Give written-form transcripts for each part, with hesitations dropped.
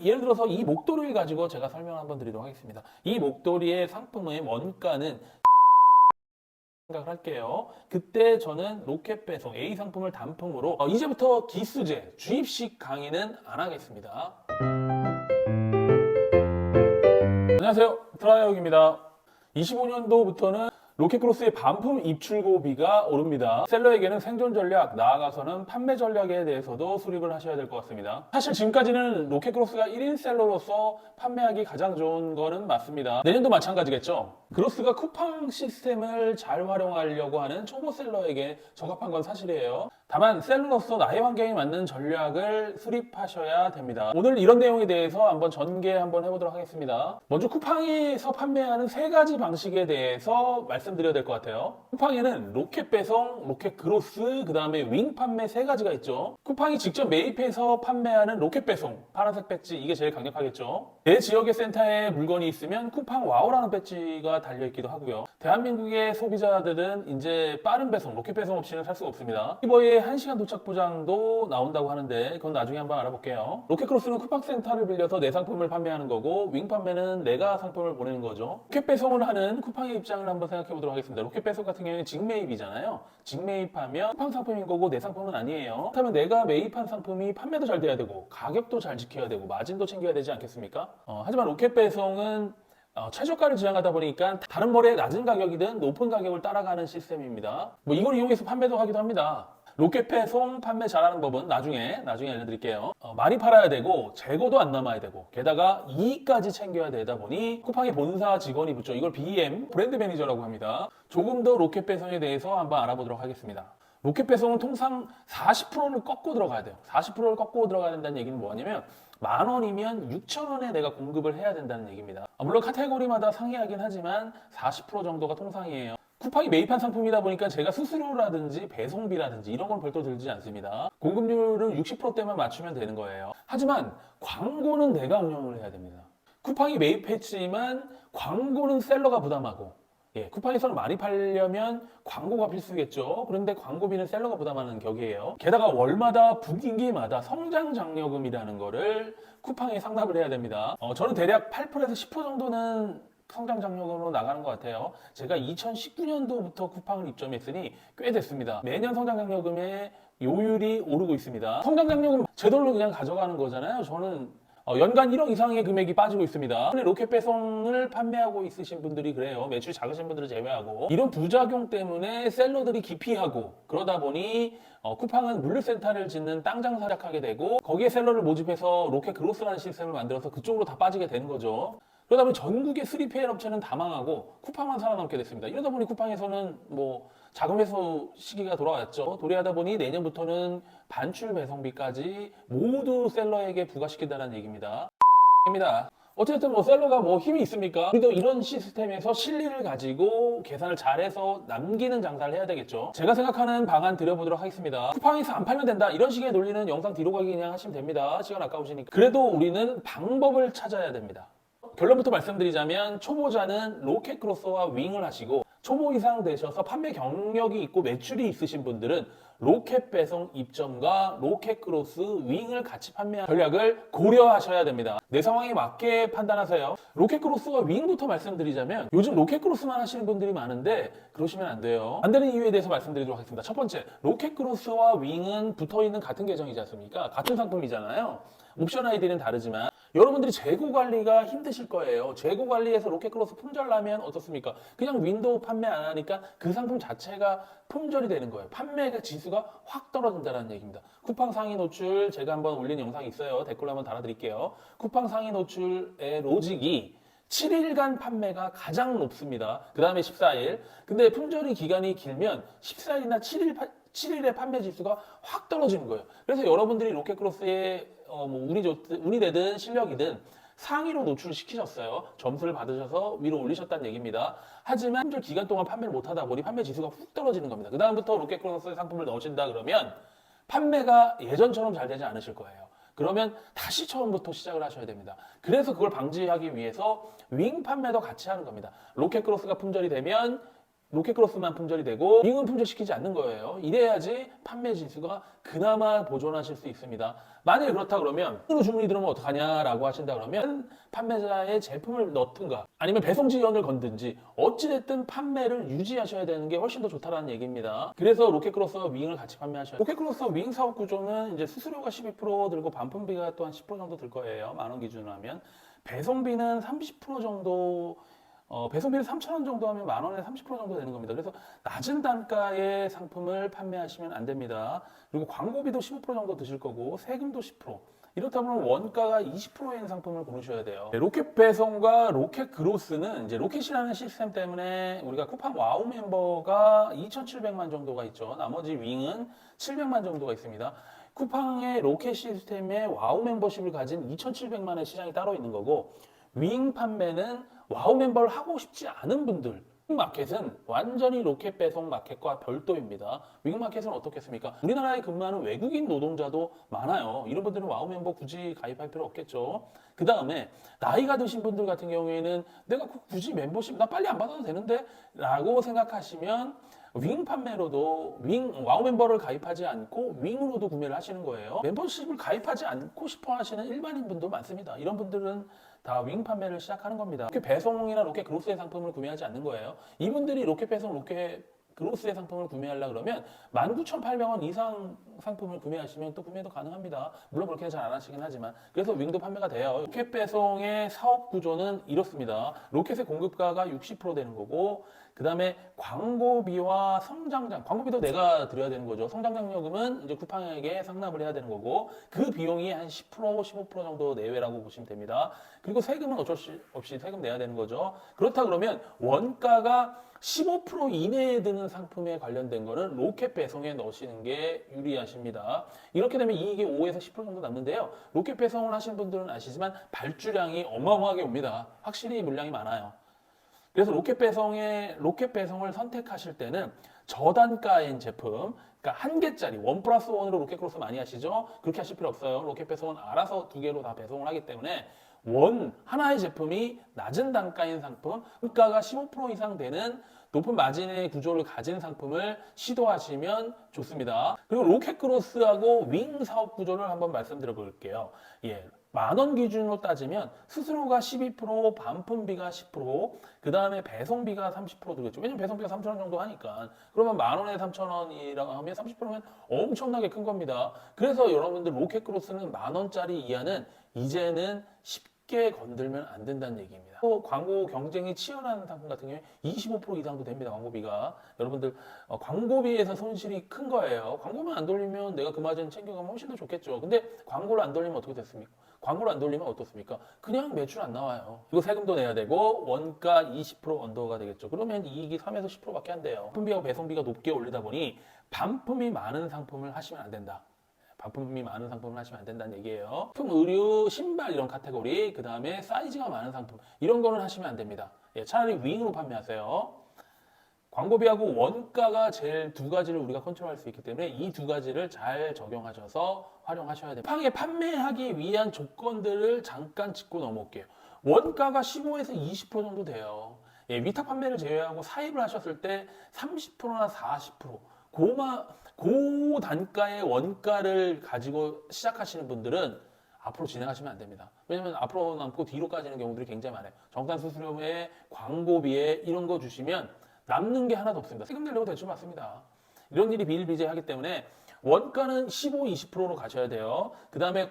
예를 들어서 이 목도리를 가지고 제가 설명을 한번 드리도록 하겠습니다. 이 목도리의 상품의 원가는 생각을 할게요. 그때 저는 로켓 배송 A 상품을 단품으로 이제부터 기수제 주입식 강의는 안 하겠습니다. 안녕하세요, 트라이어기입니다. 25년도부터는 로켓크로스의 반품 입출고비가 오릅니다. 셀러에게는 생존 전략, 나아가서는 판매 전략에 대해서도 수립을 하셔야 될 것 같습니다. 사실 지금까지는 로켓크로스가 1인 셀러로서 판매하기 가장 좋은 거는 맞습니다. 내년도 마찬가지겠죠. 크로스가 쿠팡 시스템을 잘 활용하려고 하는 초보 셀러에게 적합한 건 사실이에요. 다만 셀러로서 나의 환경에 맞는 전략을 수립하셔야 됩니다. 오늘 이런 내용에 대해서 한번 전개 한번 해보도록 하겠습니다. 먼저 쿠팡에서 판매하는 세 가지 방식에 대해서 말씀드려야 될 것 같아요. 쿠팡에는 로켓 배송, 로켓 크로스, 그 다음에 윙 판매 세 가지가 있죠. 쿠팡이 직접 매입해서 판매하는 로켓 배송, 파란색 배지, 이게 제일 강력하겠죠. 내 지역의 센터에 물건이 있으면 쿠팡 와우라는 배지가 달려있기도 하고요. 대한민국의 소비자들은 이제 빠른 배송, 로켓 배송 없이는 살 수가 없습니다. 네이버에 1시간 도착 보장도 나온다고 하는데 그건 나중에 한번 알아볼게요. 로켓크로스는 쿠팡 센터를 빌려서 내 상품을 판매하는 거고, 윙 판매는 내가 상품을 보내는 거죠. 로켓 배송을 하는 쿠팡의 입장을 한번 생각해 보도록 하겠습니다. 로켓 배송 같은 경우에는 직매입이잖아요. 직매입하면 쿠팡 상품인 거고 내 상품은 아니에요. 그렇다면 내가 매입한 상품이 판매도 잘 돼야 되고 가격도 잘 지켜야 되고 마진도 챙겨야 되지 않겠습니까? 하지만 로켓 배송은 최저가를 지향하다 보니까 다른 거래의 낮은 가격이든 높은 가격을 따라가는 시스템입니다. 이걸 이용해서 판매도 하기도 합니다. 로켓 배송 판매 잘하는 법은 나중에 알려드릴게요. 많이 팔아야 되고 재고도 안 남아야 되고 게다가 이익까지 챙겨야 되다 보니 쿠팡의 본사 직원이 붙죠. 이걸 BM, 브랜드 매니저라고 합니다. 조금 더 로켓 배송에 대해서 한번 알아보도록 하겠습니다. 로켓 배송은 통상 40%를 꺾고 들어가야 돼요. 40%를 꺾고 들어가야 된다는 얘기는 뭐냐면 10,000원이면 6,000원에 내가 공급을 해야 된다는 얘기입니다. 물론 카테고리마다 상이하긴 하지만 40% 정도가 통상이에요. 쿠팡이 매입한 상품이다 보니까 제가 수수료라든지 배송비라든지 이런 건 별도 들지 않습니다. 공급률은 60%대만 맞추면 되는 거예요. 하지만 광고는 내가 운영을 해야 됩니다. 쿠팡이 매입했지만 광고는 셀러가 부담하고, 쿠팡에서는 많이 팔려면 광고가 필수겠죠. 그런데 광고비는 셀러가 부담하는 격이에요. 게다가 월마다 분기마다 성장 장려금이라는 거를 쿠팡에 상납을 해야 됩니다. 저는 대략 8%에서 10% 정도는 성장 장려금으로 나가는 것 같아요. 제가 2019년도부터 쿠팡을 입점했으니 꽤 됐습니다. 매년 성장 장려금의 요율이 오르고 있습니다. 성장 장려금 제대로 그냥 가져가는 거잖아요. 저는 연간 1억 이상의 금액이 빠지고 있습니다. 로켓 배송을 판매하고 있으신 분들이 그래요. 매출이 작으신 분들을 제외하고. 이런 부작용 때문에 셀러들이 기피하고, 그러다 보니 쿠팡은 물류센터를 짓는 땅 장사를 하게 되고, 거기에 셀러를 모집해서 로켓 크로스라는 시스템을 만들어서 그쪽으로 다 빠지게 되는 거죠. 그러다 보니 전국의 3PL 업체는 다 망하고 쿠팡만 살아남게 됐습니다. 이러다 보니 쿠팡에서는 자금 회수 시기가 돌아왔죠. 도래하다 보니 내년부터는 반출 배송비까지 모두 셀러에게 부과시킨다는 얘기입니다. 어쨌든 셀러가 힘이 있습니까? 우리도 이런 시스템에서 실리를 가지고 계산을 잘해서 남기는 장사를 해야 되겠죠. 제가 생각하는 방안 드려보도록 하겠습니다. 쿠팡에서 안 팔면 된다, 이런 식의 논리는 영상 뒤로 가기 그냥 하시면 됩니다. 시간 아까우시니까. 그래도 우리는 방법을 찾아야 됩니다. 결론부터 말씀드리자면 초보자는 로켓 크로스와 윙을 하시고, 초보 이상 되셔서 판매 경력이 있고 매출이 있으신 분들은 로켓 배송 입점과 로켓 크로스 윙을 같이 판매하는 전략을 고려하셔야 됩니다. 내 상황에 맞게 판단하세요. 로켓 크로스와 윙부터 말씀드리자면 요즘 로켓 크로스만 하시는 분들이 많은데 그러시면 안 돼요. 안 되는 이유에 대해서 말씀드리도록 하겠습니다. 첫 번째, 로켓 크로스와 윙은 붙어있는 같은 계정이지 않습니까? 같은 상품이잖아요. 옵션 아이디는 다르지만 여러분들이 재고 관리가 힘드실 거예요. 재고 관리에서 로켓 크로스 품절나면 어떻습니까? 그냥 윈도우 판매 안 하니까 그 상품 자체가 품절이 되는 거예요. 판매가 지수가 확 떨어진다는 얘기입니다. 쿠팡 상위 노출 제가 한번 올린 영상이 있어요. 댓글로 한번 달아드릴게요. 쿠팡 상위 노출의 로직이 7일간 판매가 가장 높습니다. 그 다음에 14일. 근데 품절이 기간이 길면 14일이나 7일의 판매 지수가 확 떨어지는 거예요. 그래서 여러분들이 로켓 크로스에 운이 되든 실력이든 상위로 노출시키셨어요. 점수를 받으셔서 위로 올리셨다는 얘기입니다. 하지만 품절 기간 동안 판매를 못하다 보니 판매 지수가 훅 떨어지는 겁니다. 그 다음부터 로켓 크로스의 상품을 넣으신다 그러면 판매가 예전처럼 잘 되지 않으실 거예요. 그러면 다시 처음부터 시작을 하셔야 됩니다. 그래서 그걸 방지하기 위해서 윙 판매도 같이 하는 겁니다. 로켓 크로스가 품절이 되면 로켓크로스만 품절이 되고 윙은 품절시키지 않는 거예요. 이래야지 판매 지수가 그나마 보존하실 수 있습니다. 만약에 그렇다 그러면 윙으로 주문이 들어오면 어떡하냐라고 하신다 그러면 판매자의 제품을 넣든가 아니면 배송 지연을 건든지 어찌됐든 판매를 유지하셔야 되는 게 훨씬 더 좋다라는 얘기입니다. 그래서 로켓크로스와 윙을 같이 판매하셔야 돼요. 로켓크로스와 윙 사업 구조는 이제 수수료가 12% 들고 반품비가 또 한 10% 정도 들 거예요. 10,000원 기준으로 하면. 배송비는 30% 정도 배송비를 3,000원 정도 하면 10,000원에 30% 정도 되는 겁니다. 그래서 낮은 단가의 상품을 판매하시면 안 됩니다. 그리고 광고비도 15% 정도 드실 거고 세금도 10%. 이렇다면 원가가 20%인 상품을 고르셔야 돼요. 로켓 배송과 로켓 그로스는 이제 로켓이라는 시스템 때문에 우리가 쿠팡 와우 멤버가 2,700만 정도가 있죠. 나머지 윙은 700만 정도가 있습니다. 쿠팡의 로켓 시스템에 와우 멤버십을 가진 2,700만의 시장이 따로 있는 거고 윙 판매는 와우 멤버를 하고 싶지 않은 분들 윙마켓은 완전히 로켓 배송 마켓과 별도입니다. 윙마켓은 어떻겠습니까? 우리나라에 근무하는 외국인 노동자도 많아요. 이런 분들은 와우 멤버 굳이 가입할 필요 없겠죠. 그 다음에 나이가 드신 분들 같은 경우에는 내가 굳이 멤버십 나 빨리 안 받아도 되는데 라고 생각하시면 윙 판매로도 와우 멤버를 가입하지 않고 윙으로도 구매를 하시는 거예요. 멤버십을 가입하지 않고 싶어 하시는 일반인 분도 많습니다. 이런 분들은 다 윙 판매를 시작하는 겁니다. 로켓 배송이나 로켓 그로스의 상품을 구매하지 않는 거예요. 이분들이 로켓 배송, 로켓 그로스의 상품을 구매하려고 그러면 19,800원 이상 상품을 구매하시면 또 구매도 가능합니다. 물론 그렇게는 잘 안 하시긴 하지만 그래서 윙도 판매가 돼요. 로켓 배송의 사업 구조는 이렇습니다. 로켓의 공급가가 60% 되는 거고 그 다음에 광고비와 성장장, 광고비도 내가 드려야 되는 거죠. 성장장려금은 이제 쿠팡에게 상납을 해야 되는 거고 그 비용이 한 10%, 15% 정도 내외라고 보시면 됩니다. 그리고 세금은 어쩔 수 없이 세금 내야 되는 거죠. 그렇다 그러면 원가가 15% 이내에 드는 상품에 관련된 거는 로켓 배송에 넣으시는 게 유리하십니다. 이렇게 되면 이익이 5에서 10% 정도 남는데요. 로켓 배송을 하신 분들은 아시지만 발주량이 어마어마하게 옵니다. 확실히 물량이 많아요. 그래서 로켓 배송을 선택하실 때는 저단가인 제품, 그러니까 한 개짜리, 1+1으로 로켓 크로스 많이 하시죠? 그렇게 하실 필요 없어요. 로켓 배송은 알아서 2개로 다 배송을 하기 때문에 하나의 제품이 낮은 단가인 상품, 물가가 15% 이상 되는 높은 마진의 구조를 가진 상품을 시도하시면 좋습니다. 그리고 로켓 크로스하고 윙 사업 구조를 한번 말씀드려 볼게요. 예. 10,000원 기준으로 따지면 수수료가 12%, 반품비가 10%, 그 다음에 배송비가 30% 들겠죠. 왜냐면 배송비가 3,000원 정도 하니까. 그러면 10,000원에 3,000원이라고 하면 30%면 엄청나게 큰 겁니다. 그래서 여러분들 로켓 크로스는 10,000원짜리 이하는 이제는 쉽게 건들면 안 된다는 얘기입니다. 또 광고 경쟁이 치열한 상품 같은 경우에 25% 이상도 됩니다. 광고비가. 여러분들 광고비에서 손실이 큰 거예요. 광고만 안 돌리면 내가 그 마진 챙겨가면 훨씬 더 좋겠죠. 근데 광고를 안 돌리면 어떻게 됐습니까? 광고를 안 돌리면 어떻습니까? 그냥 매출 안 나와요. 그리고 세금도 내야 되고 원가 20% 언더가 되겠죠. 그러면 이익이 3에서 10%밖에 안 돼요. 반품비하고 배송비가 높게 올리다 보니 반품이 많은 상품을 하시면 안 된다. 반품이 많은 상품을 하시면 안 된다는 얘기예요.품, 의류, 신발 이런 카테고리, 그 다음에 사이즈가 많은 상품 이런 거는 하시면 안 됩니다. 예, 차라리 윙으로 판매하세요. 광고비하고 원가가 제일 두 가지를 우리가 컨트롤할 수 있기 때문에 이 두 가지를 잘 적용하셔서 활용하셔야 돼요. 쿠팡에 판매하기 위한 조건들을 잠깐 짚고 넘어올게요. 원가가 15에서 20% 정도 돼요. 예, 위탁 판매를 제외하고 사입을 하셨을 때 30%나 40%, 고 단가의 원가를 가지고 시작하시는 분들은 앞으로 진행하시면 안 됩니다. 왜냐면 앞으로 남고 뒤로 까지는 경우들이 굉장히 많아요. 정산 수수료에 광고비에 이런 거 주시면 남는 게 하나도 없습니다. 세금 내려고 대출 받습니다. 이런 일이 비일비재하기 때문에 원가는 15, 20%로 가셔야 돼요. 그 다음에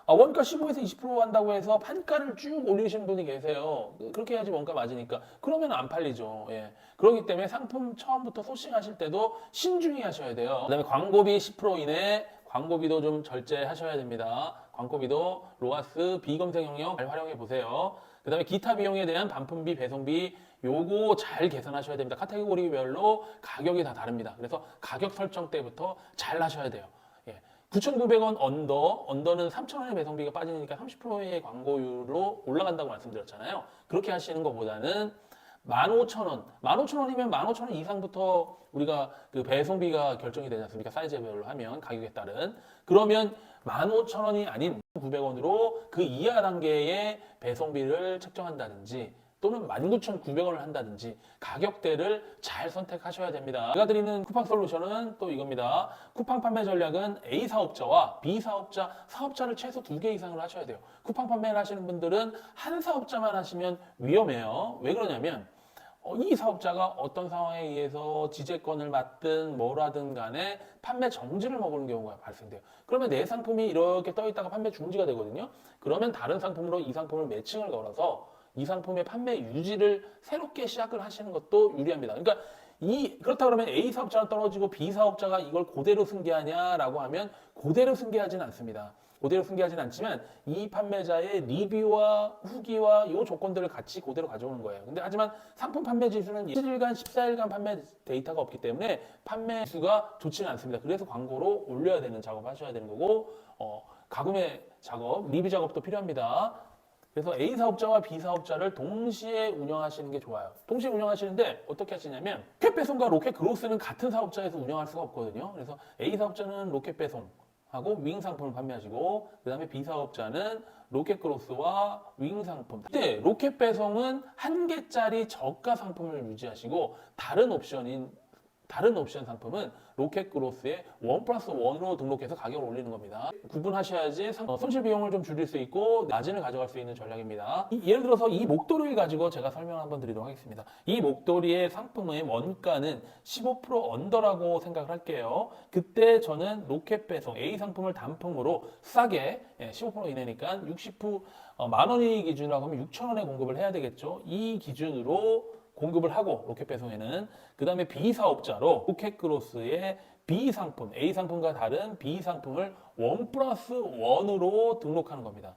원가 15에서 20% 한다고 해서 판가를 쭉 올리시는 분이 계세요. 그렇게 해야지 원가 맞으니까. 그러면 안 팔리죠. 예. 그렇기 때문에 상품 처음부터 소싱하실 때도 신중히 하셔야 돼요. 그 다음에 광고비 10% 이내 광고비도 좀 절제하셔야 됩니다. 광고비도 로아스 비검색 영역 잘 활용해 보세요. 그 다음에 기타 비용에 대한 반품비, 배송비 요거 잘 계산하셔야 됩니다. 카테고리별로 가격이 다 다릅니다. 그래서 가격 설정 때부터 잘 하셔야 돼요. 예. 9,900원 언더는 3,000원의 배송비가 빠지니까 30%의 광고율로 올라간다고 말씀드렸잖아요. 그렇게 하시는 것보다는 15,000원, 15,000원이면 15,000원 이상부터 우리가 그 배송비가 결정이 되지 않습니까? 사이즈별로 하면 가격에 따른. 그러면 15,000원이 아닌 900원으로 그 이하 단계의 배송비를 책정한다든지 또는 19,900원을 한다든지 가격대를 잘 선택하셔야 됩니다. 제가 드리는 쿠팡 솔루션은 또 이겁니다. 쿠팡 판매 전략은 A 사업자와 B 사업자, 사업자를 최소 2개 이상을 하셔야 돼요. 쿠팡 판매를 하시는 분들은 한 사업자만 하시면 위험해요. 왜 그러냐면 이 사업자가 어떤 상황에 의해서 지재권을 맡든 뭐라든 간에 판매 정지를 먹는 경우가 발생돼요. 그러면 내 상품이 이렇게 떠 있다가 판매 중지가 되거든요. 그러면 다른 상품으로 이 상품을 매칭을 걸어서 이 상품의 판매 유지를 새롭게 시작을 하시는 것도 유리합니다. 그러니까 그렇다 그러면 A 사업자가 떨어지고 B 사업자가 이걸 그대로 승계하냐라고 하면 그대로 승계하지는 않습니다. 그대로 승계하지는 않지만 이 판매자의 리뷰와 후기와 이 조건들을 같이 그대로 가져오는 거예요. 근데 하지만 상품 판매 지수는 7일간, 14일간 판매 데이터가 없기 때문에 판매 수가 좋지는 않습니다. 그래서 광고로 올려야 되는 작업을 하셔야 되는 거고 가구매 작업, 리뷰 작업도 필요합니다. 그래서 A 사업자와 B 사업자를 동시에 운영하시는 게 좋아요. 동시에 운영하시는데 어떻게 하시냐면 로켓배송과 로켓그로스는 같은 사업자에서 운영할 수가 없거든요. 그래서 A 사업자는 로켓배송 하고 윙 상품을 판매하시고 그 다음에 B 사업자는 로켓크로스와 윙 상품. 근데 로켓 배송은 한 개짜리 저가 상품을 유지하시고 다른 옵션 상품은 로켓크로스의 1+1으로 등록해서 가격을 올리는 겁니다. 구분하셔야지 손실 비용을 좀 줄일 수 있고 마진을 가져갈 수 있는 전략입니다. 예를 들어서 이 목도리를 가지고 제가 설명을 한번 드리도록 하겠습니다. 이 목도리의 상품의 원가는 15% 언더라고 생각을 할게요. 그때 저는 로켓 배송 A 상품을 단품으로 싸게 15% 이내니까 10만 원이 기준이라고 하면 6,000원에 공급을 해야 되겠죠. 이 기준으로 공급을 하고 로켓 배송에는 그 다음에 B 사업자로 로켓크로스의 B 상품, A 상품과 다른 B 상품을 1+1으로 등록하는 겁니다.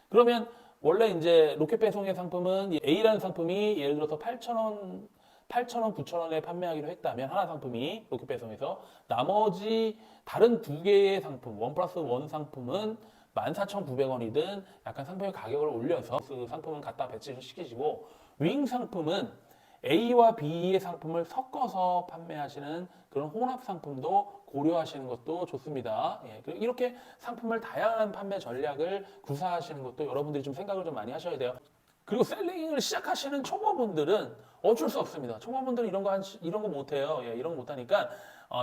그러면 원래 이제 로켓 배송의 상품은 A라는 상품이 예를 들어서 8,000원, 9,000원에 판매하기로 했다면 하나 상품이 로켓 배송에서 나머지 다른 두 개의 상품, 1+1 상품은 14,900원이든 약간 상품의 가격을 올려서 그 상품은 갖다 배치를 시키시고 윙 상품은 A와 B의 상품을 섞어서 판매하시는 그런 혼합 상품도 고려하시는 것도 좋습니다. 이렇게 상품을 다양한 판매 전략을 구사하시는 것도 여러분들이 좀 생각을 좀 많이 하셔야 돼요. 그리고 셀링을 시작하시는 초보분들은 어쩔 수 없습니다. 초보분들은 이런 거 못해요. 이런 거 못하니까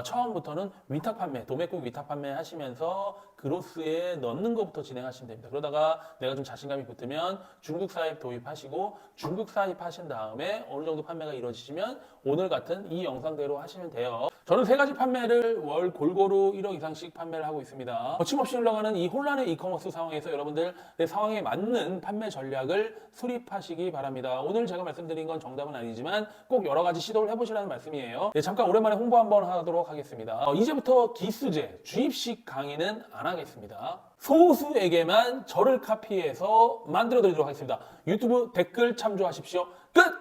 처음부터는 위탁 판매, 도매국 위탁 판매 하시면서 그로스에 넣는 것부터 진행하시면 됩니다. 그러다가 내가 좀 자신감이 붙으면 중국 사입 도입하시고 중국 사입 하신 다음에 어느 정도 판매가 이루어지시면 오늘 같은 이 영상대로 하시면 돼요. 저는 3가지 판매를 월 골고루 1억 이상씩 판매를 하고 있습니다. 거침없이 흘러가는 이 혼란의 이커머스 상황에서 여러분들 내 상황에 맞는 판매 전략을 수립하시기 바랍니다. 오늘 제가 말씀드린 건 정답은 아니지만 꼭 여러 가지 시도를 해보시라는 말씀이에요. 잠깐 오랜만에 홍보 한번 하도록 하겠습니다. 이제부터 기수제, 주입식 강의는 안 하겠습니다. 소수에게만 저를 카피해서 만들어 드리도록 하겠습니다. 유튜브 댓글 참조하십시오. 끝!